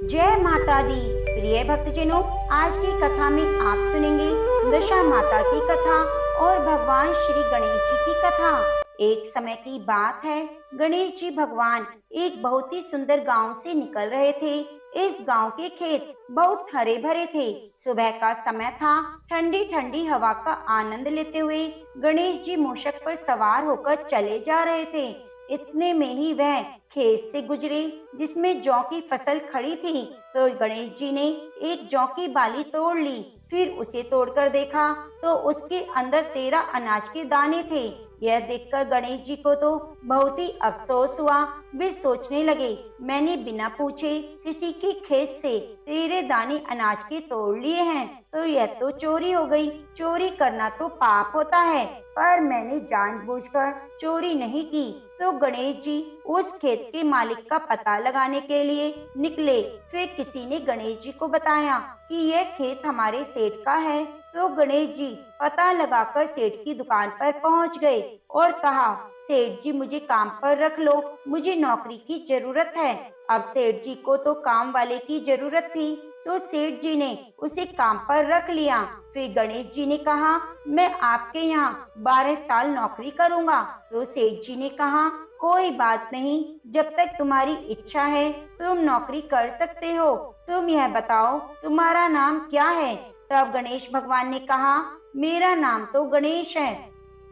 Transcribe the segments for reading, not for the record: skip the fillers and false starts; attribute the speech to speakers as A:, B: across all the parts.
A: जय माता दी। प्रिय भक्तजनों, आज की कथा में आप सुनेंगे दशा माता की कथा और भगवान श्री गणेश जी की कथा। एक समय की बात है, गणेश जी भगवान एक बहुत ही सुंदर गांव से निकल रहे थे। इस गांव के खेत बहुत हरे भरे थे। सुबह का समय था। ठंडी ठंडी हवा का आनंद लेते हुए गणेश जी मूषक पर सवार होकर चले जा रहे थे। इतने में ही वह खेत से गुजरे जिसमें जौ की फसल खड़ी थी। तो गणेश जी ने एक जौ की बाली तोड़ ली। फिर उसे तोड़कर देखा तो उसके अंदर 13 अनाज के दाने थे। यह देखकर गणेश जी को तो बहुत ही अफसोस हुआ। वे सोचने लगे, मैंने बिना पूछे किसी के खेत से 13 दाने अनाज के तोड़ लिए हैं, तो यह तो चोरी हो गई। चोरी करना तो पाप होता है, पर मैंने जानबूझकर चोरी नहीं की। तो गणेश जी उस खेत के मालिक का पता लगाने के लिए निकले। फिर किसी ने गणेश जी को बताया कि यह खेत हमारे सेठ का है। तो गणेश जी पता लगाकर सेठ की दुकान पर पहुंच गए और कहा, सेठ जी मुझे काम पर रख लो, मुझे नौकरी की जरूरत है। अब सेठ जी को तो काम वाले की जरूरत थी, तो सेठ जी ने उसे काम पर रख लिया। फिर गणेश जी ने कहा, मैं आपके यहाँ 12 साल नौकरी करूँगा। तो सेठ जी ने कहा, कोई बात नहीं, जब तक तुम्हारी इच्छा है तुम नौकरी कर सकते हो। तुम यह बताओ तुम्हारा नाम क्या है। तब गणेश भगवान ने कहा, मेरा नाम तो गणेश है।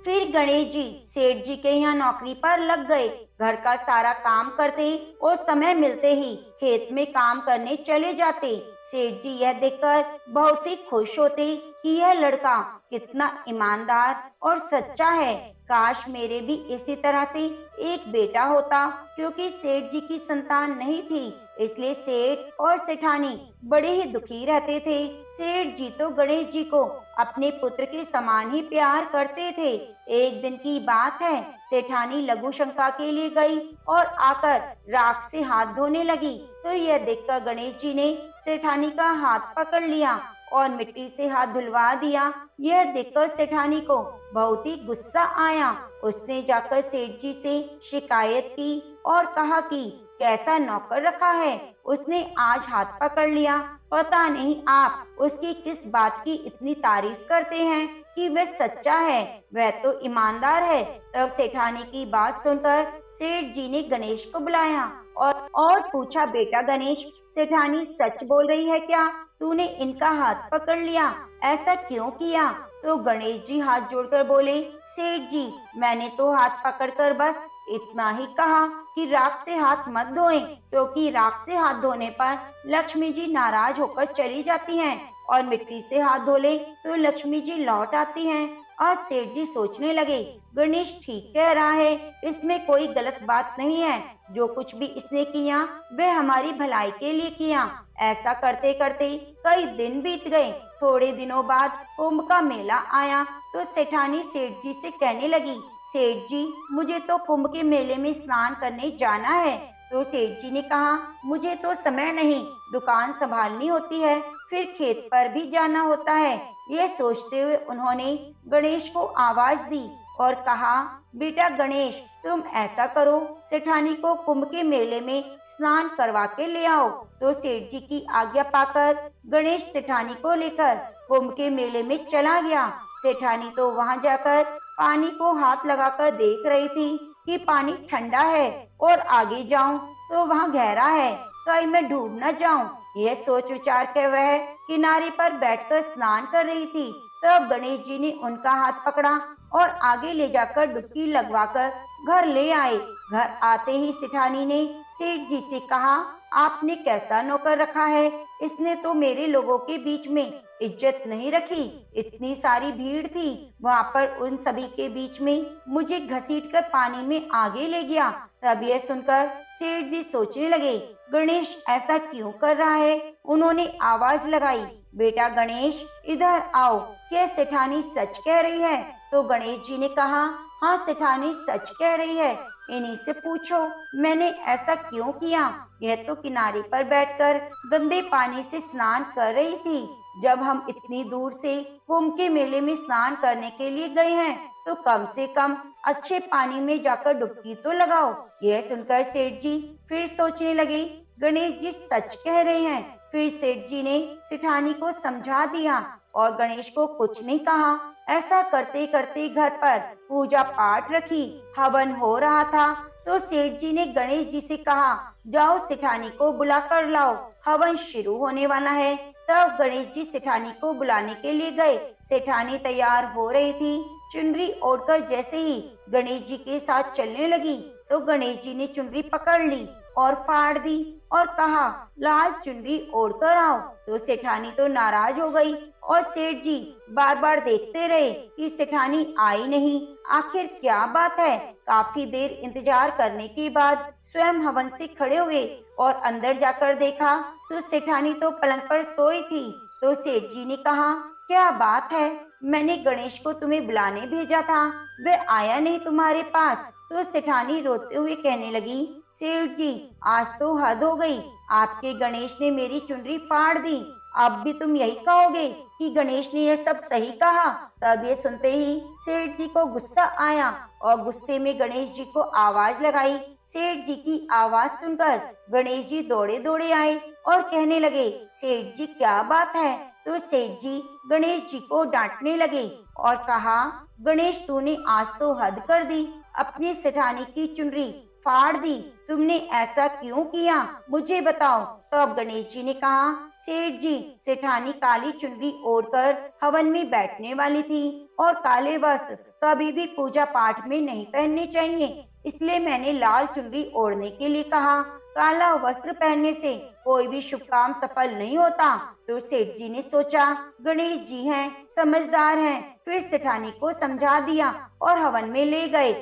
A: फिर गणेश जी सेठ जी के यहाँ नौकरी पर लग गए। घर का सारा काम करते और समय मिलते ही खेत में काम करने चले जाते। सेठ जी यह देखकर बहुत ही खुश होते कि यह लड़का कितना ईमानदार और सच्चा है। काश मेरे भी इसी तरह से एक बेटा होता। क्योंकि सेठ जी की संतान नहीं थी, इसलिए सेठ और सेठानी बड़े ही दुखी रहते थे। सेठ जी तो गणेश जी को अपने पुत्र के समान ही प्यार करते थे। एक दिन की बात है, सेठानी लघु शंका के लिए गई और आकर राख से हाथ धोने लगी। तो यह देखकर गणेश जी ने सेठानी का हाथ पकड़ लिया और मिट्टी से हाथ धुलवा दिया। यह देखकर सेठानी को बहुत ही गुस्सा आया। उसने जाकर सेठ जी से शिकायत की और कहा कि कैसा नौकर रखा है, उसने आज हाथ पकड़ लिया। पता नहीं आप उसकी किस बात की इतनी तारीफ करते हैं कि वह सच्चा है, वह तो ईमानदार है। तब सेठानी की बात सुनकर सेठ जी ने गणेश को बुलाया और पूछा, बेटा गणेश, सेठानी सच बोल रही है क्या? तूने इनका हाथ पकड़ लिया, ऐसा क्यों किया? तो गणेश जी हाथ जोड़कर बोले, सेठ जी मैंने तो हाथ पकड़कर बस इतना ही कहा कि राख से हाथ मत धोएं, क्योंकि राख से हाथ धोने पर लक्ष्मी जी नाराज होकर चली जाती हैं और मिट्टी से हाथ धो ले तो लक्ष्मी जी लौट आती हैं। और सेठ जी सोचने लगे, गणेश ठीक कह रहा है, इसमें कोई गलत बात नहीं है। जो कुछ भी इसने किया वह हमारी भलाई के लिए किया। ऐसा करते करते कई दिन बीत गए। थोड़े दिनों बाद कुंभ का मेला आया। तो सेठानी सेठ जी से कहने लगी, सेठ जी मुझे तो कुंभ के मेले में स्नान करने जाना है। तो सेठ जी ने कहा, मुझे तो समय नहीं, दुकान संभालनी होती है, फिर खेत पर भी जाना होता है। यह सोचते हुए उन्होंने गणेश को आवाज दी और कहा, बेटा गणेश तुम ऐसा करो, सेठानी को कुंभ के मेले में स्नान करवा के ले आओ। तो सेठ जी की आज्ञा पाकर गणेश सेठानी को लेकर कुंभ के मेले में चला गया। सेठानी तो वहां जाकर पानी को हाथ लगाकर देख रही थी कि पानी ठंडा है और आगे जाऊं तो वहां गहरा है, कहीं मैं डूब न जाऊं। यह सोच विचार कर वह किनारे पर बैठकर स्नान कर रही थी। तब गणेश जी ने उनका हाथ पकड़ा और आगे ले जाकर डुबकी लगवाकर घर ले आए। घर आते ही सेठानी ने सेठ जी से कहा, आपने कैसा नौकर रखा है, इसने तो मेरे लोगों के बीच में इज्जत नहीं रखी। इतनी सारी भीड़ थी, वहां पर उन सभी के बीच में मुझे घसीटकर पानी में आगे ले गया। तब यह सुनकर सेठ जी सोचने लगे, गणेश ऐसा क्यों कर रहा है। उन्होंने आवाज लगाई, बेटा गणेश इधर आओ, क्या सेठानी सच कह रही है? तो गणेश जी ने कहा, हाँ सेठानी सच कह रही है, इन्हीं से पूछो मैंने ऐसा क्यों किया। यह तो किनारे पर बैठकर गंदे पानी से स्नान कर रही थी। जब हम इतनी दूर से कुंभ के मेले में स्नान करने के लिए गए हैं, तो कम से कम अच्छे पानी में जाकर डुबकी तो लगाओ। यह सुनकर सेठ जी फिर सोचने लगे, गणेश जी सच कह रहे हैं। फिर सेठ जी ने सेठानी को समझा दिया और गणेश को कुछ नहीं कहा। ऐसा करते करते घर पर पूजा पाठ रखी, हवन हो रहा था तो सेठ जी ने गणेश जी से कहा, जाओ सेठानी को बुला कर लाओ, हवन शुरू होने वाला है। तब गणेश जी सेठानी को बुलाने के लिए गए। सेठानी तैयार हो रही थी। चुनरी ओढ़कर जैसे ही गणेश जी के साथ चलने लगी तो गणेश जी ने चुनरी पकड़ ली और फाड़ दी और कहा, लाल चुनरी ओढ़कर आओ। तो सेठानी तो नाराज हो गई और सेठ जी बार बार देखते रहे कि सेठानी आई नहीं। आखिर क्या बात है। काफी देर इंतजार करने के बाद स्वयं हवन से खड़े हुए और अंदर जाकर देखा तो सेठानी तो पलंग पर सोई थी। तो सेठ जी ने कहा, क्या बात है, मैंने गणेश को तुम्हें बुलाने भेजा था, वह आया नहीं तुम्हारे पास। तो सेठानी रोते हुए कहने लगी, सेठ जी आज तो हद हो गई, आपके गणेश ने मेरी चुनरी फाड़ दी। अब भी तुम यही कहोगे कि गणेश ने यह सब सही कहा। तब ये सुनते ही सेठ जी को गुस्सा आया और गुस्से में गणेश जी को आवाज लगाई। सेठ जी की आवाज सुनकर गणेश जी दौड़े दौड़े आए और कहने लगे, सेठ जी क्या बात है। तो सेठ जी गणेश जी को डांटने लगे और कहा, गणेश तूने आज तो हद कर दी, अपनी सेठानी की चुनरी फाड़ दी, तुमने ऐसा क्यों किया, मुझे बताओ। तो अब गणेश जी ने कहा, सेठ जी सेठानी काली चुनरी ओढ़कर हवन में बैठने वाली थी और काले वस्त्र कभी भी पूजा पाठ में नहीं पहनने चाहिए, इसलिए मैंने लाल चुनरी ओढ़ने के लिए कहा। काला वस्त्र पहनने से कोई भी शुभ काम सफल नहीं होता। तो सेठ जी ने सोचा, गणेश जी हैं, समझदार हैं, फिर सेठानी को समझा दिया और हवन में ले गए।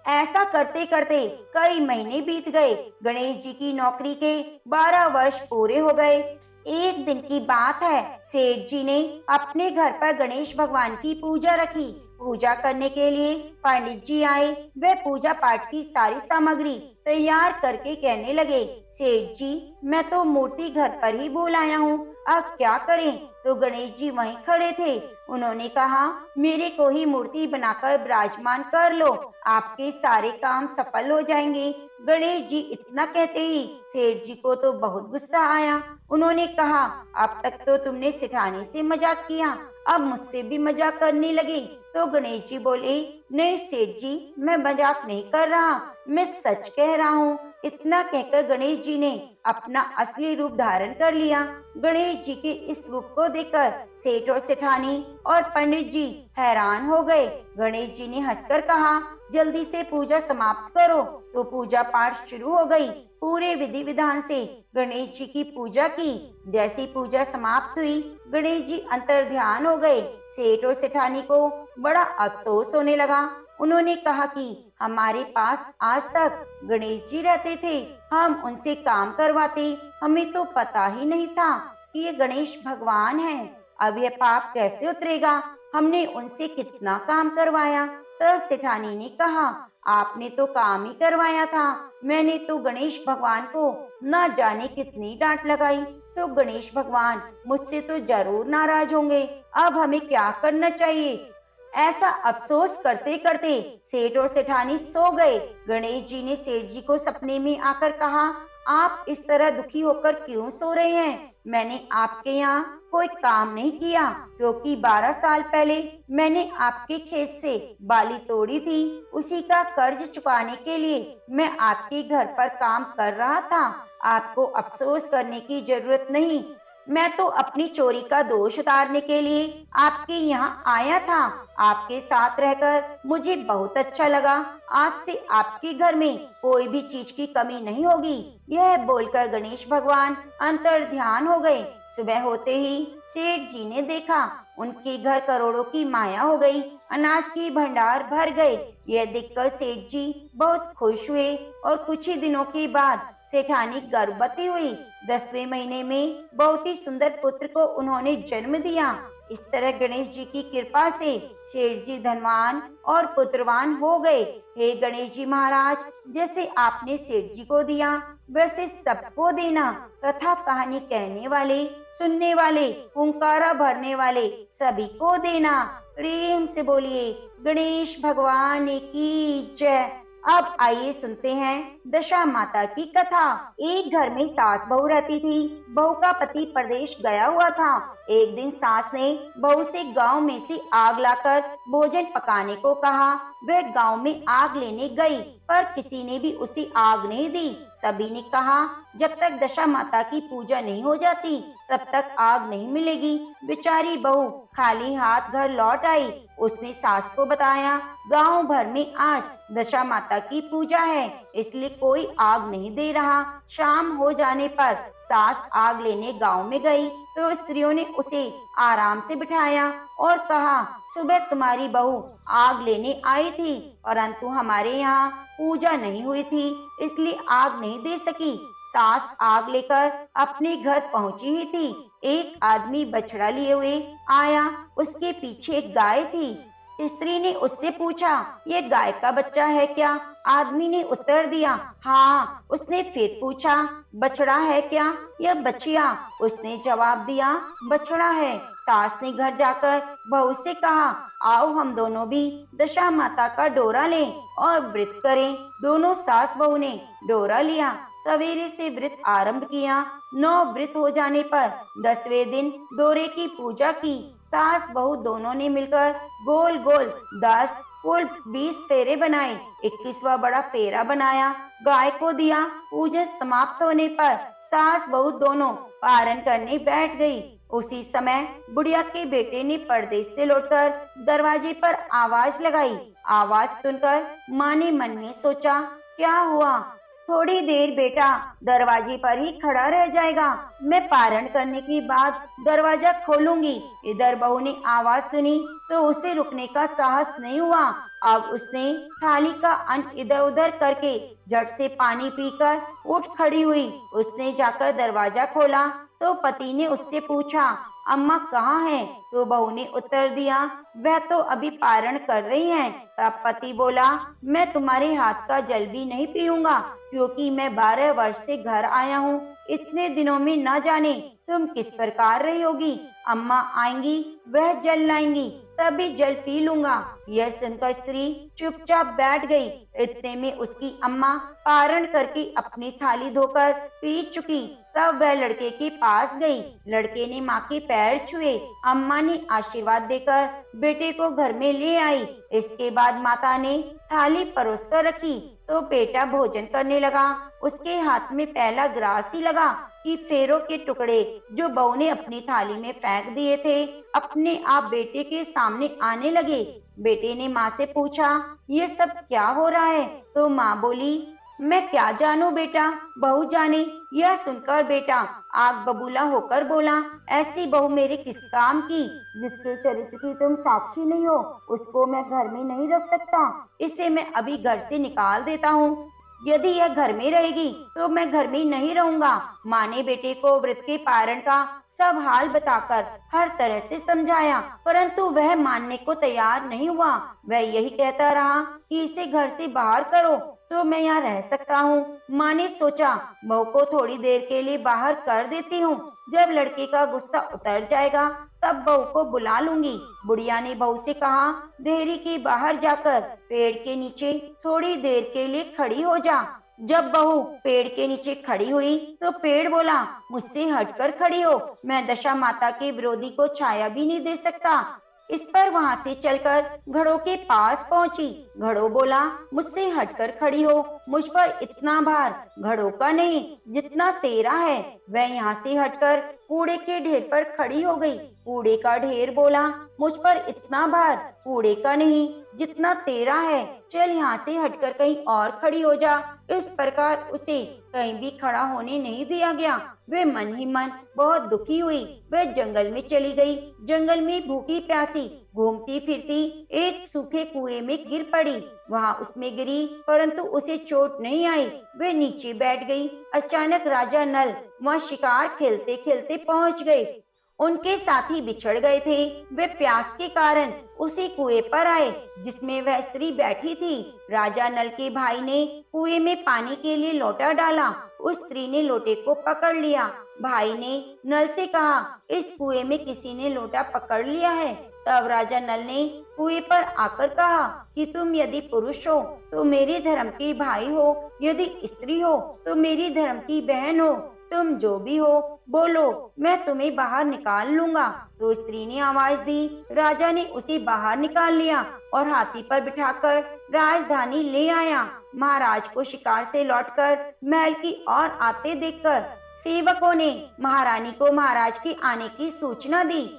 A: ऐसा करते करते कई महीने बीत गए। गणेश जी की नौकरी के 12 वर्ष पूरे हो गए। एक दिन की बात है, सेठ जी ने अपने घर पर गणेश भगवान की पूजा रखी। पूजा करने के लिए पंडित जी आए। वे पूजा पाठ की सारी सामग्री तैयार करके कहने लगे, सेठ जी मैं तो मूर्ति घर पर ही भूल आया हूँ, अब क्या करें। तो गणेश जी वहीं खड़े थे। उन्होंने कहा, मेरे को ही मूर्ति बनाकर विराजमान कर लो, आपके सारे काम सफल हो जाएंगे। गणेश जी इतना कहते ही सेठ जी को तो बहुत गुस्सा आया। उन्होंने कहा, अब तक तो तुमने सेठानी से मजाक किया, अब मुझसे भी मजाक करने लगे। तो गणेश जी बोले, नहीं सेठ जी मैं मजाक नहीं कर रहा, मैं सच कह रहा हूँ। इतना कहकर गणेश जी ने अपना असली रूप धारण कर लिया। गणेश जी के इस रूप को देखकर सेठ और सेठानी और पंडित जी हैरान हो गए। गणेश जी ने हंसकर कहा, जल्दी से पूजा समाप्त करो। तो पूजा पाठ शुरू हो गई। पूरे विधि विधान से गणेश जी की पूजा की। जैसी पूजा समाप्त हुई, गणेश जी अंतर ध्यान हो गए। सेठ और सेठानी को बड़ा अफसोस होने लगा। उन्होंने कहा कि हमारे पास आज तक गणेश जी रहते थे, हम उनसे काम करवाते, हमें तो पता ही नहीं था कि ये गणेश भगवान हैं। अब यह पाप कैसे उतरेगा, हमने उनसे कितना काम करवाया। तब सेठानी ने कहा, आपने तो काम ही करवाया था, मैंने तो गणेश भगवान को न जाने कितनी डांट लगाई। तो गणेश भगवान मुझसे तो जरूर नाराज होंगे। अब हमें क्या करना चाहिए। ऐसा अफसोस करते करते सेठ और सेठानी सो गए। गणेश जी ने सेठ जी को सपने में आकर कहा, आप इस तरह दुखी होकर क्यों सो रहे हैं। मैंने आपके यहाँ कोई काम नहीं किया, क्योंकि 12 साल पहले मैंने आपके खेत से बाली तोड़ी थी। उसी का कर्ज चुकाने के लिए मैं आपके घर पर काम कर रहा था। आपको अफसोस करने की जरूरत नहीं। मैं तो अपनी चोरी का दोष उतारने के लिए आपके यहाँ आया था। आपके साथ रहकर मुझे बहुत अच्छा लगा। आज से आपके घर में कोई भी चीज की कमी नहीं होगी। यह बोलकर गणेश भगवान अंतर ध्यान हो गए। सुबह होते ही सेठ जी ने देखा, उनके घर करोड़ों की माया हो गई, अनाज की भंडार भर गए। यह देखकर सेठ जी बहुत खुश हुए और कुछ ही दिनों के बाद सेठानी गर्भवती हुई। 10वें महीने में बहुत ही सुंदर पुत्र को उन्होंने जन्म दिया। इस तरह गणेश जी की कृपा से सेठ जी धनवान और पुत्रवान हो गए। हे गणेश जी महाराज, जैसे आपने सेठ जी को दिया वैसे सबको देना। कथा कहानी कहने वाले, सुनने वाले, हुंकारा भरने वाले सभी को देना। प्रेम से बोलिए गणेश भगवान की जय। अब आइए सुनते हैं दशा माता की कथा। एक घर में सास बहू रहती थी। बहू का पति प्रदेश गया हुआ था। एक दिन सास ने बहू से गांव में से आग लाकर भोजन पकाने को कहा। वह गांव में आग लेने गई, पर किसी ने भी उसे आग नहीं दी। सभी ने कहा, जब तक दशा माता की पूजा नहीं हो जाती तब तक आग नहीं मिलेगी। बेचारी बहू खाली हाथ घर लौट आई। उसने सास को बताया, गांव भर में आज दशा माता की पूजा है, इसलिए कोई आग नहीं दे रहा। शाम हो जाने पर सास आग लेने गांव में गई तो स्त्रियों ने उसे आराम से बिठाया और कहा, सुबह तुम्हारी बहू आग लेने आई थी, परंतु हमारे यहाँ पूजा नहीं हुई थी, इसलिए आग नहीं दे सकी। सास आग लेकर अपने घर पहुंची ही थी। एक आदमी बछड़ा लिए हुए आया। उसके पीछे एक गाय थी। स्त्री ने उससे पूछा, ये गाय का बच्चा है क्या? आदमी ने उत्तर दिया, हाँ। उसने फिर पूछा, बछड़ा है क्या या बछिया? उसने जवाब दिया, बछड़ा है। सास ने घर जाकर बहू से कहा, आओ हम दोनों भी दशा माता का डोरा लें और व्रत करें। दोनों सास बहू ने डोरा लिया। सवेरे से व्रत आरंभ किया। 9 व्रत हो जाने पर 10वें दिन डोरे की पूजा की। सास बहू दोनों ने मिलकर गोल गोल 10 कुल 20 फेरे बनाए। 21वां बड़ा फेरा बनाया, गाय को दिया। पूजा समाप्त होने पर सास बहू दोनों पारण करने बैठ गई। उसी समय बुढ़िया के बेटे ने परदेश से लौटकर दरवाजे पर आवाज लगाई। आवाज सुनकर माँ ने मन में सोचा, क्या हुआ? थोड़ी देर बेटा दरवाजे पर ही खड़ा रह जाएगा, मैं पारण करने के बाद दरवाजा खोलूंगी। इधर बहू ने आवाज सुनी तो उसे रुकने का साहस नहीं हुआ। अब उसने थाली का अन्न इधर उधर करके झट से पानी पीकर उठ खड़ी हुई। उसने जाकर दरवाजा खोला तो पति ने उससे पूछा, अम्मा कहाँ हैं? तो बहू ने उत्तर दिया, वह तो अभी पारण कर रही हैं। तब पति बोला, मैं तुम्हारे हाथ का जल भी नहीं पीऊंगा, क्योंकि मैं 12 वर्ष से घर आया हूँ। इतने दिनों में न जाने तुम किस प्रकार रही होगी। अम्मा आएंगी, वह जल लाएंगी, तभी जल पी लूंगा। यह सुनकर स्त्री चुपचाप बैठ गई। इतने में उसकी अम्मा पारण करके अपनी थाली धोकर पी चुकी। तब वह लड़के के पास गई। लड़के ने माँ के पैर छुए। अम्मा ने आशीर्वाद देकर बेटे को घर में ले आई। इसके बाद माता ने थाली परोस कर रखी तो बेटा भोजन करने लगा। उसके हाथ में पहला ग्रास ही लगा कि फेरों के टुकड़े जो बहू ने अपनी थाली में फेंक दिए थे अपने आप बेटे के सामने आने लगे। बेटे ने माँ से पूछा, ये सब क्या हो रहा है? तो माँ बोली, मैं क्या जानूं बेटा, बहू जाने। यह सुनकर बेटा आग बबूला होकर बोला, ऐसी बहू मेरे किस काम की? जिसके चरित्र की तुम साक्षी नहीं हो, उसको मैं घर में नहीं रख सकता। इसे मैं अभी घर से निकाल देता हूँ। यदि यह घर में रहेगी तो मैं घर में नहीं रहूंगा। माँ ने बेटे को व्रत के पारण का सब हाल बताकर हर तरह से समझाया, परंतु वह मानने को तैयार नहीं हुआ। वह यही कहता रहा कि इसे घर से बाहर करो तो मैं यहाँ रह सकता हूँ। माँ ने सोचा, बहू को थोड़ी देर के लिए बाहर कर देती हूँ, जब लड़के का गुस्सा उतर जाएगा तब बहू को बुला लूंगी। बुढ़िया ने बहू से कहा, देहरी के बाहर जाकर पेड़ के नीचे थोड़ी देर के लिए खड़ी हो जा। जब बहू पेड़ के नीचे खड़ी हुई तो पेड़ बोला, मुझसे हटकर खड़ी हो, मैं दशा माता के विरोधी को छाया भी नहीं दे सकता। इस पर वहां से चलकर घड़ों के पास पहुंची। घड़ों बोला, मुझसे हटकर खड़ी हो, मुझ पर इतना भार घड़ों का नहीं जितना तेरा है। वह यहाँ से हटकर कूड़े के ढेर पर खड़ी हो गई। कूड़े का ढेर बोला, मुझ पर इतना भार कूड़े का नहीं जितना तेरा है, चल यहाँ से हटकर कहीं और खड़ी हो जा। इस प्रकार उसे कहीं भी खड़ा होने नहीं दिया गया। वह मन ही मन बहुत दुखी हुई। वह जंगल में चली गई। जंगल में भूखी प्यासी घूमती फिरती एक सूखे कुएं में गिर पड़ी। वहां उसमें गिरी, परंतु उसे चोट नहीं आई। वह नीचे बैठ गई। अचानक राजा नल वहां शिकार खेलते खेलते पहुंच गए। उनके साथी बिछड़ गए थे। वे प्यास के कारण उसी कुएं पर आए जिसमें वह स्त्री बैठी थी। राजा नल के भाई ने कुएं में पानी के लिए लोटा डाला। उस स्त्री ने लोटे को पकड़ लिया। भाई ने नल से कहा, इस कुएं में किसी ने लोटा पकड़ लिया है। तब राजा नल ने कुएं पर आकर कहा कि तुम यदि पुरुष हो तो मेरे धर्म के भाई हो, यदि स्त्री हो तो मेरी धर्म की बहन हो। तुम जो भी हो बोलो, मैं तुम्हें बाहर निकाल लूंगा। तो स्त्री ने आवाज दी। राजा ने उसे बाहर निकाल लिया और हाथी पर बिठाकर राजधानी ले आया। महाराज को शिकार से लौटकर महल की ओर आते देखकर सेवकों ने महारानी को महाराज के आने की सूचना दी।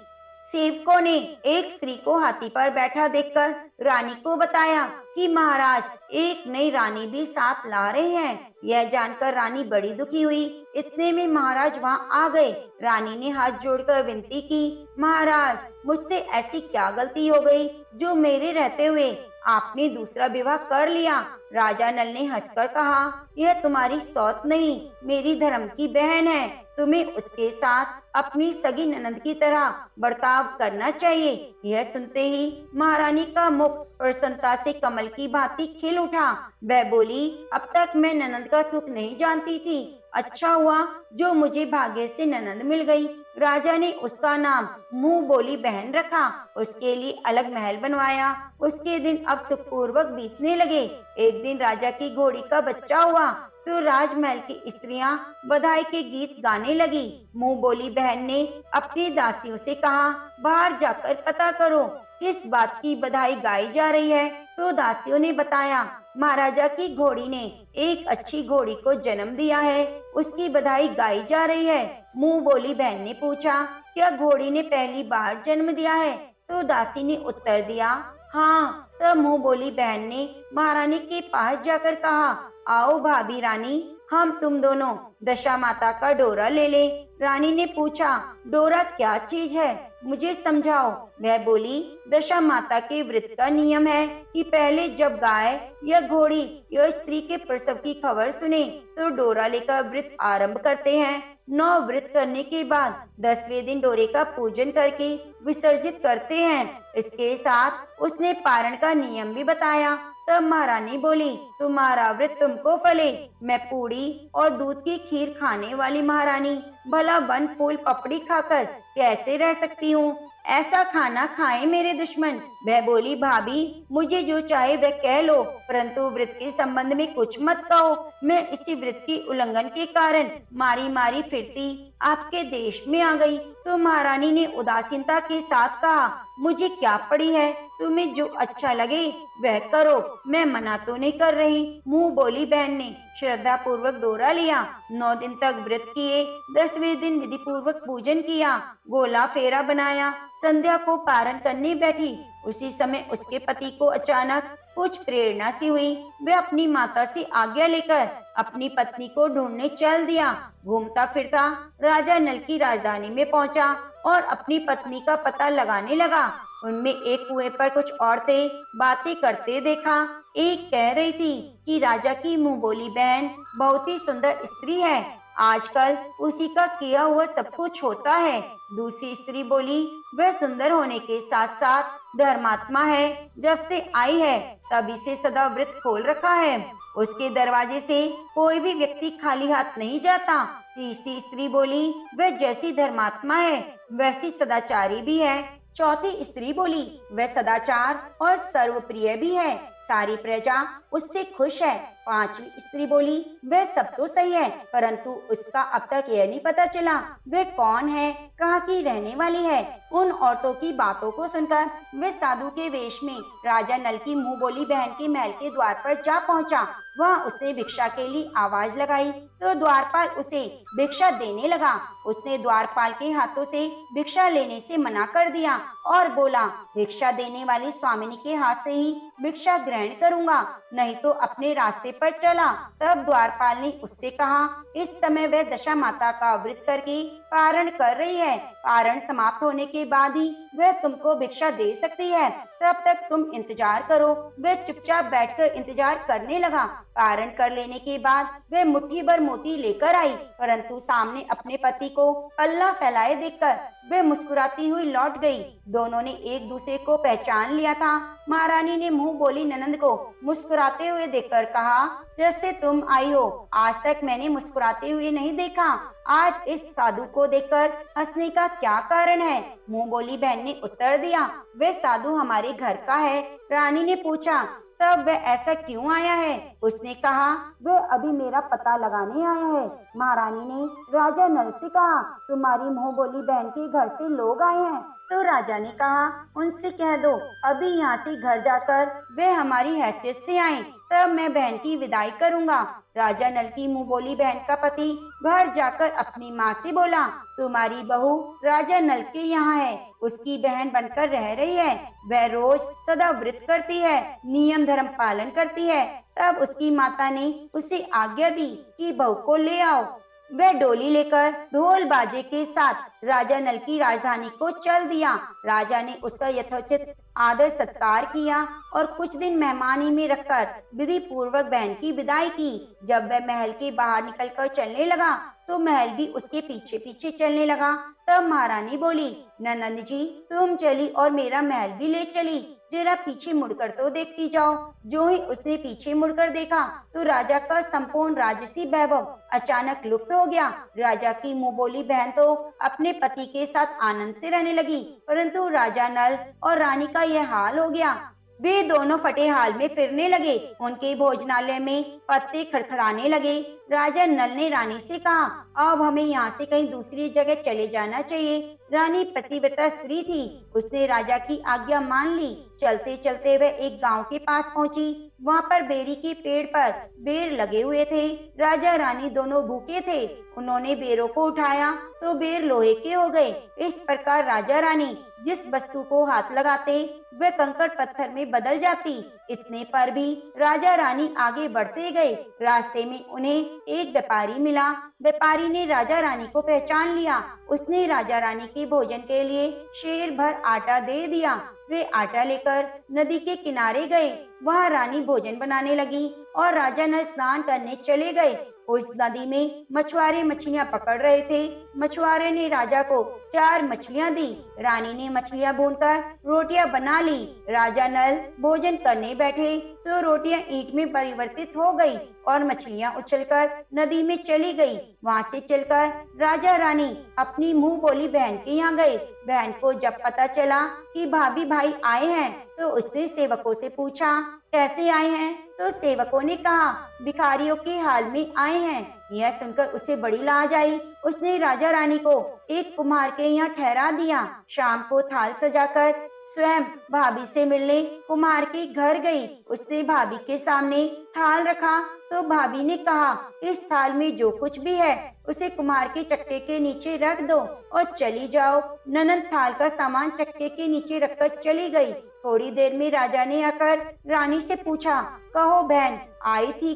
A: सेवकों ने एक स्त्री को हाथी पर बैठा देखकर रानी को बताया कि महाराज एक नई रानी भी साथ ला रहे हैं। यह जानकर रानी बड़ी दुखी हुई। इतने में महाराज वहां आ गए। रानी ने हाथ जोड़कर विनती की, महाराज मुझसे ऐसी क्या गलती हो गई जो मेरे रहते हुए आपने दूसरा विवाह कर लिया। राजा नल ने हंसकर कहा, यह तुम्हारी सौत नहीं, मेरी धर्म की बहन है। तुम्हें उसके साथ अपनी सगी ननद की तरह बर्ताव करना चाहिए। यह सुनते ही महारानी का मुख प्रसन्नता से कमल की भांति खिल उठा। वह बोली, अब तक मैं ननद का सुख नहीं जानती थी। अच्छा हुआ जो मुझे भाग्य से ननद मिल गई। राजा ने उसका नाम मुंह बोली बहन रखा। उसके लिए अलग महल बनवाया। उसके दिन अब सुखपूर्वक बीतने लगे। एक दिन राजा की घोड़ी का बच्चा हुआ तो राजमहल की स्त्रियां बधाई के गीत गाने लगी। मुंह बोली बहन ने अपनी दासियों से कहा, बाहर जाकर पता करो किस बात की बधाई गाई जा रही है। तो दासियों ने बताया, महाराजा की घोड़ी ने एक अच्छी घोड़ी को जन्म दिया है, उसकी बधाई गाई जा रही है। मुंह बोली बहन ने पूछा, क्या घोड़ी ने पहली बार जन्म दिया है? तो दासी ने उत्तर दिया, हाँ। तब मुंह बोली बहन ने महारानी के पास जाकर कहा, आओ भाभी रानी, हम तुम दोनों दशा माता का डोरा ले ले। रानी ने पूछा, डोरा क्या चीज है, मुझे समझाओ। वह बोली, दशा माता के व्रत का नियम है कि पहले जब गाय या घोड़ी या स्त्री के प्रसव की खबर सुने तो डोरा लेकर व्रत आरंभ करते हैं। 9 व्रत करने के बाद 10वें दिन डोरे का पूजन करके विसर्जित करते हैं। इसके साथ उसने पारण का नियम भी बताया। तब महारानी बोली, तुम्हारा व्रत तुमको फले। मैं पूड़ी और दूध की खीर खाने वाली महारानी भला वन फूल पपड़ी खाकर कैसे रह सकती हूँ? ऐसा खाना खाए मेरे दुश्मन। वह बोली, भाभी मुझे जो चाहे वह कह लो, परंतु व्रत के संबंध में कुछ मत कहो। मैं इसी व्रत की उल्लंघन के कारण मारी मारी फिरती आपके देश में आ गई। तो महारानी ने उदासीनता के साथ कहा, मुझे क्या पड़ी है, तुम्हें जो अच्छा लगे वह करो, मैं मना तो नहीं कर रही। मुंह बोली बहन ने श्रद्धा पूर्वक डोरा लिया। 9 दिन तक व्रत किए। 10वें दिन विधि पूर्वक पूजन किया, गोला फेरा बनाया। संध्या को पारण करने बैठी। उसी समय उसके पति को अचानक कुछ प्रेरणा सी हुई। वह अपनी माता से आज्ञा लेकर अपनी पत्नी को ढूंढने चल दिया। घूमता फिरता राजा नल की राजधानी में पहुंचा और अपनी पत्नी का पता लगाने लगा। उनमें एक कुएं पर कुछ औरतें बातें करते देखा। एक कह रही थी कि राजा की मुंह बोली बहन बहुत ही सुंदर स्त्री है, आजकल उसी का किया हुआ सब कुछ होता है। दूसरी स्त्री बोली, वह सुंदर होने के साथ साथ धर्मात्मा है, जब से आई है तभी से सदा व्रत खोल रखा है, उसके दरवाजे से कोई भी व्यक्ति खाली हाथ नहीं जाता। तीसरी स्त्री बोली, वह जैसी धर्मात्मा है वैसी सदाचारी भी है। चौथी स्त्री बोली, वह सदाचार और सर्वप्रिय भी है, सारी प्रजा उससे खुश है। पांचवी स्त्री बोली, वह सब तो सही है, परंतु उसका अब तक यह नहीं पता चला वह कौन है, कहाँ की रहने वाली है। उन औरतों की बातों को सुनकर वह साधु के वेश में राजा नल की मुंह बोली बहन के महल के द्वार पर जा पहुंचा। वहाँ उसने भिक्षा के लिए आवाज लगाई तो द्वारपाल उसे भिक्षा देने लगा। उसने द्वारपाल के हाथों से भिक्षा लेने से मना कर दिया और बोला, भिक्षा देने वाली स्वामिनी के हाथ से ही भिक्षा ग्रहण करूंगा, नहीं तो अपने रास्ते पर चला। तब द्वारपाल ने उससे कहा, इस समय वह दशा माता का व्रत करके पारण कर रही है। पारण समाप्त होने के बाद ही वह तुमको भिक्षा दे सकती है, तब तक तुम इंतजार करो। वह चुपचाप बैठकर इंतजार करने लगा। पारण कर लेने के बाद वह मुट्ठी भर मोती लेकर आई, परंतु सामने अपने पति को पल्ला फैलाए देखकर वह मुस्कुराती हुई लौट गई। दोनों ने एक दूसरे को पहचान लिया था। महारानी ने मुंह बोली ननंद को मुस्कुराते हुए देखकर कहा, जब से तुम आई हो आज तक मैंने मुस्कुराते हुए नहीं देखा। आज इस साधु को देखकर हंसने का क्या कारण है? मुंह बोली बहन ने उत्तर दिया, वह साधु हमारे घर का है। रानी ने पूछा, तब वह ऐसा क्यों आया है? उसने कहा, वह अभी मेरा पता लगाने आया है। महारानी ने राजा नल से कहा, तुम्हारी मुंह बोली बहन के घर से लोग आए हैं। तो राजा ने कहा, उनसे कह दो अभी यहाँ से घर जाकर वे हमारी हैसियत से आए, तब मैं बहन की विदाई करूँगा। राजा नल की मुंह बोली बहन का पति घर जाकर अपनी माँ से बोला, तुम्हारी बहू राजा नल के यहाँ है, उसकी बहन बनकर रह रही है। वह रोज सदा व्रत करती है, नियम धर्म पालन करती है। तब उसकी माता ने उसे आज्ञा दी कि बहू को ले आओ। वह डोली लेकर ढोल बाजे के साथ राजा नल की राजधानी को चल दिया। राजा ने उसका यथोचित आदर सत्कार किया और कुछ दिन मेहमानी में रखकर विधि पूर्वक बहन की विदाई की। जब वह महल के बाहर निकलकर चलने लगा तो महल भी उसके पीछे पीछे चलने लगा। तब महारानी बोली, नंदन जी तुम चली और मेरा महल भी ले चली, जरा पीछे मुड़कर तो देखती जाओ। जो ही उसने पीछे मुड़कर देखा तो राजा का संपूर्ण राजसी वैभव अचानक लुप्त हो गया। राजा की मुंह बोली बहन तो अपने पति के साथ आनंद से रहने लगी, परंतु राजा नल और रानी का यह हाल हो गया। वे दोनों फटे हाल में फिरने लगे। उनके भोजनालय में पत्ते खड़खड़ाने लगे। राजा नल ने रानी से कहा, अब हमें यहाँ से कहीं दूसरी जगह चले जाना चाहिए। रानी पतिव्रता स्त्री थी, उसने राजा की आज्ञा मान ली। चलते चलते वह एक गांव के पास पहुंची। वहाँ पर बेरी के पेड़ पर बेर लगे हुए थे। राजा रानी दोनों भूखे थे। उन्होंने बेरों को उठाया तो बेर लोहे के हो गए। इस प्रकार राजा रानी जिस वस्तु को हाथ लगाते वह कंकड़ पत्थर में बदल जाती। इतने पर भी राजा रानी आगे बढ़ते गए। रास्ते में उन्हें एक व्यापारी मिला। व्यापारी ने राजा रानी को पहचान लिया। उसने राजा रानी के भोजन के लिए शेर भर आटा दे दिया। वे आटा लेकर नदी के किनारे गए। वहाँ रानी भोजन बनाने लगी और राजा नल स्नान करने चले गए। उस नदी में मछुआरे मछलियां पकड़ रहे थे। मछुआरे ने राजा को 4 मछलियां दी। रानी ने मछलियां भूनकर रोटियां बना ली। राजा नल भोजन करने बैठे तो रोटियां ईंट में परिवर्तित हो गई और मछलियां उछलकर नदी में चली गई। वहां से चलकर राजा रानी अपनी मुंह बोली बहन के यहाँ गए। बहन को जब पता चला कि भाभी भाई आए हैं तो उसने सेवकों से पूछा, कैसे आए हैं? तो सेवकों ने कहा, भिखारियों के हाल में आए हैं। यह सुनकर उसे बड़ी लाज आई। उसने राजा रानी को एक कुम्हार के यहाँ ठहरा दिया। शाम को थाल सजाकर स्वयं भाभी से मिलने कुम्हार के घर गई। उसने भाभी के सामने थाल रखा तो भाभी ने कहा, इस थाल में जो कुछ भी है उसे कुम्हार के चक्के के नीचे रख दो और चली जाओ। ननद थाल का सामान चक्के के नीचे रखकर चली गई। थोड़ी देर में राजा ने आकर रानी से पूछा, कहो बहन आई थी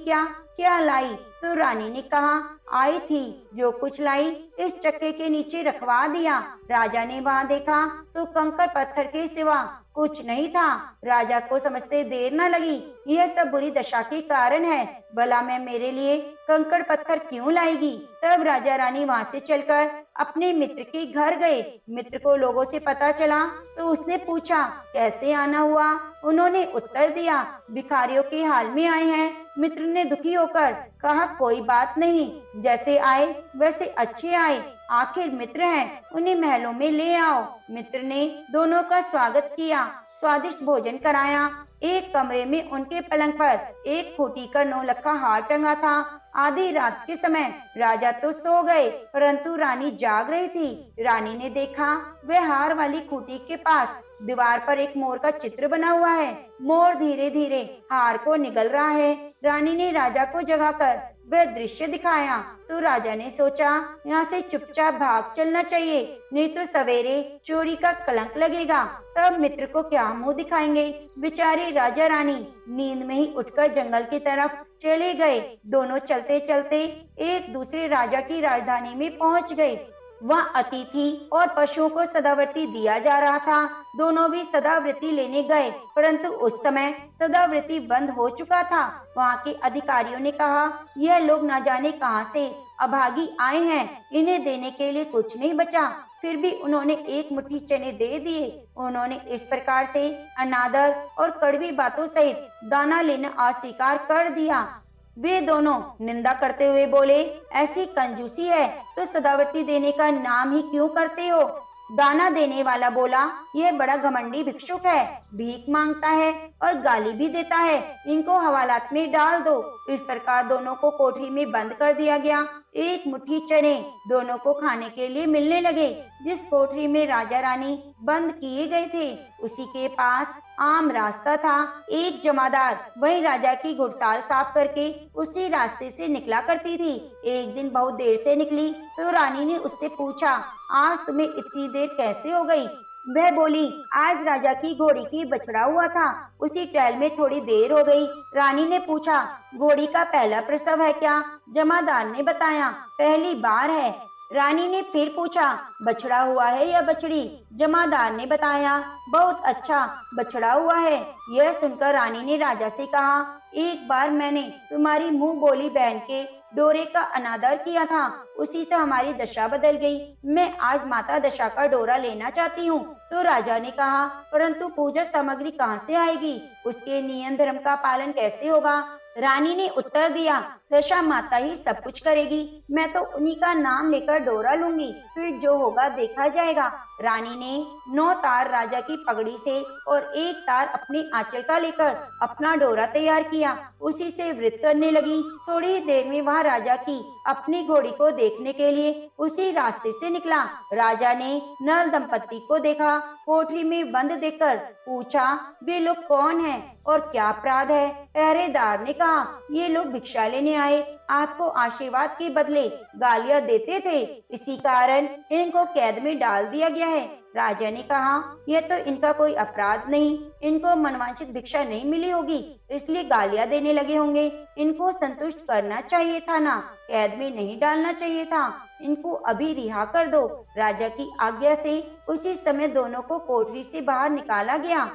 A: क्या लाई? तो रानी ने कहा, आई थी, जो कुछ लाई इस चक्के के नीचे रखवा दिया। राजा ने वहां देखा तो कंकड़ पत्थर के सिवा कुछ नहीं था। राजा को समझते देर न लगी, यह सब बुरी दशा के कारण है। भला मैं मेरे लिए कंकड़ पत्थर क्यों लाएगी? तब राजा रानी वहां से चलकर अपने मित्र के घर गए। मित्र को लोगों से पता चला तो उसने पूछा, कैसे आना हुआ? उन्होंने उत्तर दिया, भिखारियों के हाल में आए हैं। मित्र ने दुखी होकर कहा, कोई बात नहीं, जैसे आए वैसे अच्छे आए, आखिर मित्र हैं, उन्हें महलों में ले आओ। मित्र ने दोनों का स्वागत किया, स्वादिष्ट भोजन कराया। एक कमरे में उनके पलंग पर एक खूंटी का 9 लखा हार टंगा था। आधी रात के समय राजा तो सो गए, परंतु रानी जाग रही थी। रानी ने देखा वह हार वाली खूंटी के पास दीवार पर एक मोर का चित्र बना हुआ है। मोर धीरे धीरे हार को निगल रहा है। रानी ने राजा को जगाकर वह दृश्य दिखाया तो राजा ने सोचा यहाँ से चुपचाप भाग चलना चाहिए, नहीं तो सवेरे चोरी का कलंक लगेगा। तब मित्र को क्या मुंह दिखाएंगे। बेचारे राजा रानी नींद में ही उठकर जंगल की तरफ चले गए। दोनों चलते चलते एक दूसरे राजा की राजधानी में पहुंच गए। वहाँ अतिथि और पशुओं को सदावृत्ति दिया जा रहा था। दोनों भी सदावृत्ति लेने गए, परंतु उस समय सदावृत्ति बंद हो चुका था। वहाँ के अधिकारियों ने कहा, यह लोग न जाने कहां से अभागी आए हैं, इन्हें देने के लिए कुछ नहीं बचा। फिर भी उन्होंने एक मुट्ठी चने दे दिए। उन्होंने इस प्रकार से अनादर और कड़वी बातों सहित दाना लेना अस्वीकार कर दिया। वे दोनों निंदा करते हुए बोले, ऐसी कंजूसी है तो सदावृत्ति देने का नाम ही क्यों करते हो। दाना देने वाला बोला, यह बड़ा घमंडी भिक्षुक है, भीख मांगता है और गाली भी देता है, इनको हवालात में डाल दो। इस प्रकार दोनों को कोठरी में बंद कर दिया गया। एक मुट्ठी चने दोनों को खाने के लिए मिलने लगे। जिस कोठरी में राजा रानी बंद किए गए थे उसी के पास आम रास्ता था। एक जमादार वही राजा की घुड़साल साफ करके उसी रास्ते से निकला करती थी। एक दिन बहुत देर से निकली तो रानी ने उससे पूछा, आज तुम्हें इतनी देर कैसे हो गई। वह बोली, आज राजा की घोड़ी की बछड़ा हुआ था, उसी टहल में थोड़ी देर हो गई। रानी ने पूछा, घोड़ी का पहला प्रसव है क्या। जमादार ने बताया, पहली बार है। रानी ने फिर पूछा, बछड़ा हुआ है या बछड़ी। जमादार ने बताया, बहुत अच्छा, बछड़ा हुआ है। यह सुनकर रानी ने राजा से कहा, एक बार मैंने तुम्हारी मुंह बोली बहन के डोरे का अनादर किया था, उसी से हमारी दशा बदल गई। मैं आज माता दशा का डोरा लेना चाहती हूँ। तो राजा ने कहा, परंतु पूजा सामग्री कहाँ से आएगी, उसके नियम धर्म का पालन कैसे होगा। रानी ने उत्तर दिया, दशा माता ही सब कुछ करेगी, मैं तो उन्हीं का नाम लेकर डोरा लूंगी, फिर जो होगा देखा जाएगा। रानी ने 9 तार राजा की पगड़ी से और 1 तार अपने आंचल का लेकर अपना डोरा तैयार किया, उसी से वृत करने लगी। थोड़ी ही देर में वह राजा की अपनी घोड़ी को देखने के लिए उसी रास्ते से निकला। राजा ने नल दंपत्ति को देखा, कोठरी में बंद देखकर पूछा, वे लोग कौन हैं और क्या अपराध है। पहरेदार ने कहा, ये लोग भिक्षा लेने आए, आपको आशीर्वाद के बदले गालियां देते थे, इसी कारण इनको कैद में डाल दिया गया है। राजा ने कहा, यह तो इनका कोई अपराध नहीं, इनको मनवांछित भिक्षा नहीं मिली होगी, इसलिए गालियां देने लगे होंगे। इनको संतुष्ट करना चाहिए था ना, कैद में नहीं डालना चाहिए था। इनको अभी रिहा कर दो। राजा की आज्ञा से उसी समय दोनों को कोठरी से बाहर निकाला गया।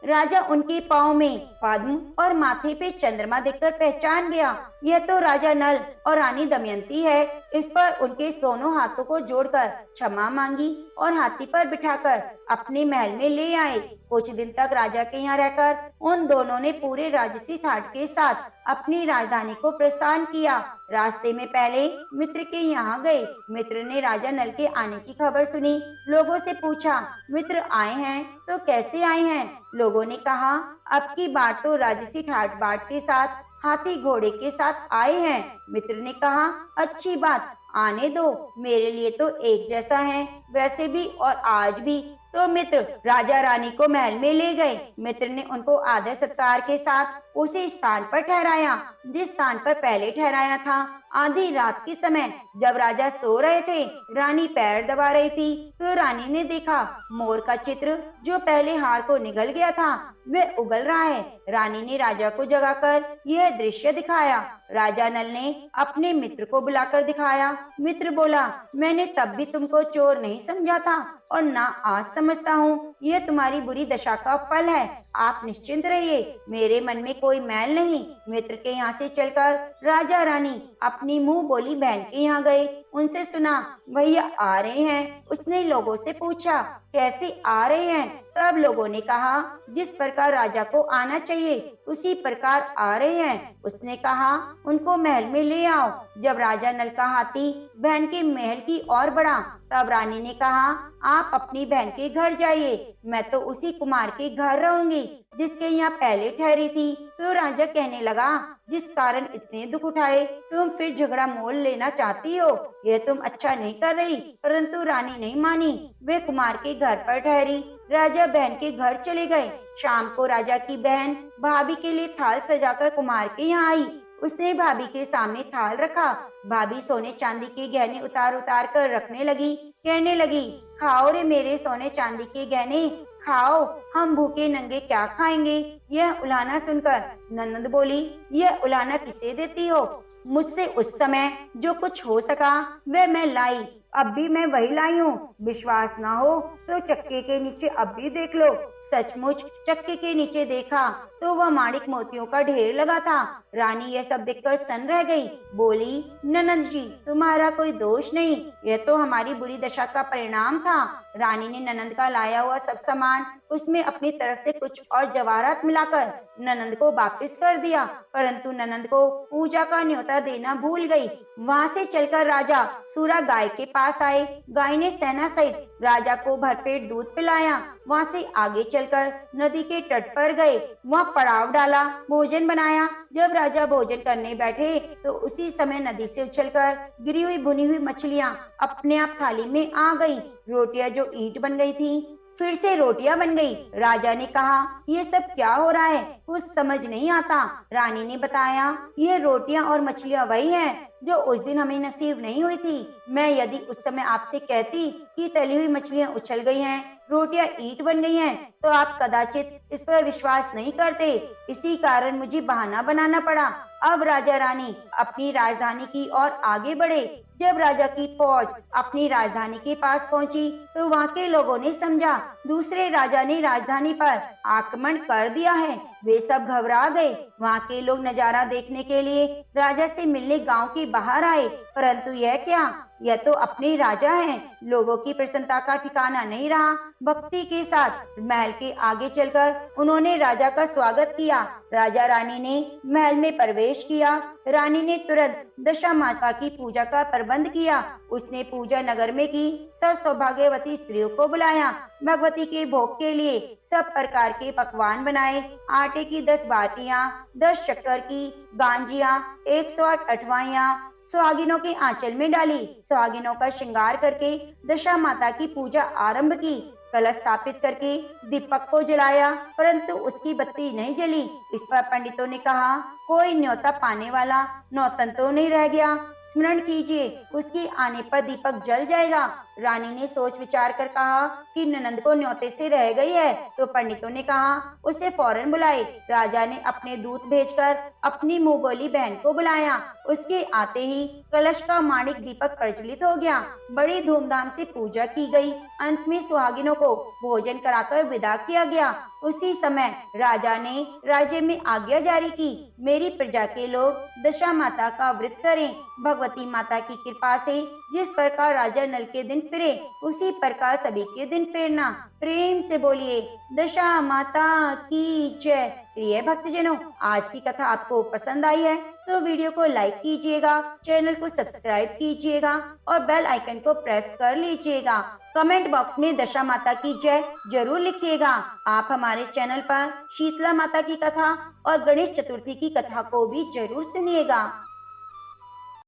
A: राजा उनके पाँव में पद्म और माथे पे चंद्रमा देखकर पहचान गया, यह तो राजा नल और रानी दमयंती है। इस पर उनके दोनों हाथों को जोड़कर क्षमा मांगी और हाथी पर बिठाकर अपने महल में ले आए। कुछ दिन तक राजा के यहाँ रहकर उन दोनों ने पूरे राजसी ठाट के साथ अपनी राजधानी को प्रस्थान किया। रास्ते में पहले मित्र के यहाँ गए। मित्र ने राजा नल के आने की खबर सुनी, लोगों से पूछा, मित्र आए हैं तो कैसे आए हैं। लोगों ने कहा, अब की बार तो राजसी ठाट बाट के साथ हाथी घोड़े के साथ आए हैं। मित्र ने कहा, अच्छी बात, आने दो, मेरे लिए तो एक जैसा है, वैसे भी और आज भी। तो मित्र राजा रानी को महल में ले गए। मित्र ने उनको आदर सत्कार के साथ उसी स्थान पर ठहराया जिस स्थान पर पहले ठहराया था। आधी रात के समय जब राजा सो रहे थे, रानी पैर दबा रही थी, तो रानी ने देखा मोर का चित्र जो पहले हार को निगल गया था वह उगल रहा है। रानी ने राजा को जगाकर यह दृश्य दिखाया। राजा नल ने अपने मित्र को बुलाकर दिखाया। मित्र बोला, मैंने तब भी तुमको चोर नहीं समझा था और ना आज समझता हूँ, यह तुम्हारी बुरी दशा का फल है। आप निश्चिंत रहिए, मेरे मन में कोई मैल नहीं। मित्र के यहाँ से चलकर राजा रानी अपनी मुंह बोली बहन के यहाँ गए। उनसे सुना, भैया आ रहे हैं। उसने लोगों से पूछा, कैसे आ रहे हैं। तब लोगों ने कहा, जिस प्रकार राजा को आना चाहिए उसी प्रकार आ रहे हैं। उसने कहा, उनको महल में ले आओ। जब राजा नल का हाथी बहन के महल की ओर बढ़ा, तब रानी ने कहा, आप अपनी बहन के घर जाइए, मैं तो उसी कुमार के घर रहूंगी जिसके यहाँ पहले ठहरी थी। तो राजा कहने लगा, जिस कारण इतने दुख उठाए तुम फिर झगड़ा मोल लेना चाहती हो, यह तुम अच्छा नहीं कर रही। परंतु रानी नहीं मानी, वे कुमार के घर पर ठहरी। राजा बहन के घर चले गए। शाम को राजा की बहन भाभी के लिए थाल सजाकर कुमार के यहाँ आई। उसने भाभी के सामने थाल रखा। भाभी सोने चांदी के गहने उतार उतार कर रखने लगी। कहने लगी, खाओ रे मेरे सोने चांदी के गहने, खाओ, हम भूखे नंगे क्या खाएंगे। यह उलाहना सुनकर ननद बोली, यह उलाहना किसे देती हो? मुझसे उस समय जो कुछ हो सका वह मैं लाई, अब भी मैं वही लाई हूँ। विश्वास ना हो तो चक्के के नीचे अब भी देख लो। सचमुच चक्के के नीचे देखा तो वह माणिक मोतियों का ढेर लगा था। रानी यह सब देखकर सन्न रह गई। बोली, ननद जी तुम्हारा कोई दोष नहीं, यह तो हमारी बुरी दशा का परिणाम था। रानी ने ननद का लाया हुआ सब सामान उसमें अपनी तरफ से कुछ और जवाहरात मिलाकर ननद को वापस कर दिया, परंतु ननद को पूजा का न्योता देना भूल गई। वहाँ से चलकर राजा सूरा गाय के पास आए। गाय ने सेना सहित राजा को भरपेट दूध पिलाया। वहाँ से आगे चलकर नदी के तट पर गए, वहाँ पड़ाव डाला, भोजन बनाया। जब राजा भोजन करने बैठे तो उसी समय नदी से उछलकर गिरी हुई भुनी हुई मछलियाँ अपने आप थाली में आ गई। रोटियां जो ईंट बन गई थी फिर से रोटियां बन गई। राजा ने कहा, ये सब क्या हो रहा है, कुछ समझ नहीं आता। रानी ने बताया, ये रोटियां और मछलियां वही हैं जो उस दिन हमें नसीब नहीं हुई थी। मैं यदि उस समय आपसे कहती कि तली हुई मछलियां उछल गई हैं, रोटियां ईंट बन गई हैं, तो आप कदाचित इस पर विश्वास नहीं करते। इसी कारण मुझे बहाना बनाना पड़ा। अब राजा रानी अपनी राजधानी की ओर आगे बढ़े। जब राजा की फौज अपनी राजधानी के पास पहुंची तो वहाँ के लोगों ने समझा दूसरे राजा ने राजधानी पर आक्रमण कर दिया है। वे सब घबरा गए। वहाँ के लोग नजारा देखने के लिए राजा से मिलने गांव के बाहर आए, परंतु यह क्या, यह तो अपने राजा हैं। लोगों की प्रसन्नता का ठिकाना नहीं रहा। भक्ति के साथ महल के आगे चलकर उन्होंने राजा का स्वागत किया। राजा रानी ने महल में प्रवेश किया। रानी ने तुरंत दशा माता की पूजा का प्रबंध किया। उसने पूजा नगर में की सब सौभाग्यवती स्त्रियों को बुलाया। भगवती के भोग के लिए सब प्रकार के पकवान बनाए। आटे की 10 बाटियां, 10 शक्कर की गांजियां, 108 अठवाइयां सुहागिनों के आंचल में डाली। सुहागिनों का श्रृंगार करके दशा माता की पूजा आरंभ की। कलश स्थापित करके दीपक को जलाया, परंतु उसकी बत्ती नहीं जली। इस पर पंडितों ने कहा, कोई न्योता पाने वाला नौतन तो नहीं रह गया, स्मरण कीजिए, उसके आने पर दीपक जल जाएगा। रानी ने सोच विचार कर कहा कि ननद को न्योते से रह गई है, तो पंडितों ने कहा उसे फौरन बुलाए। राजा ने अपने दूत भेजकर अपनी मुंह बोली बहन को बुलाया। उसके आते ही कलश का माणिक दीपक प्रज्वलित हो गया। बड़ी धूमधाम से पूजा की गई। अंत में सुहागिनों को भोजन कराकर विदा किया गया। उसी समय राजा ने राज्य में आज्ञा जारी की, मेरी प्रजा के लोग दशा माता का व्रत करें। भगवती माता की कृपा से जिस प्रकार राजा नल के दिन फिरे, उसी प्रकार सभी के दिन फेरना। प्रेम से बोलिए दशा माता की जय। प्रिय भक्तजनों, आज की कथा आपको पसंद आई है तो वीडियो को लाइक कीजिएगा, चैनल को सब्सक्राइब कीजिएगा और बेल आइकन को प्रेस कर लीजिएगा। कमेंट बॉक्स में दशा माता की जय जरूर लिखिएगा। आप हमारे चैनल पर शीतला माता की कथा और गणेश चतुर्थी की कथा को भी जरूर सुनिएगा।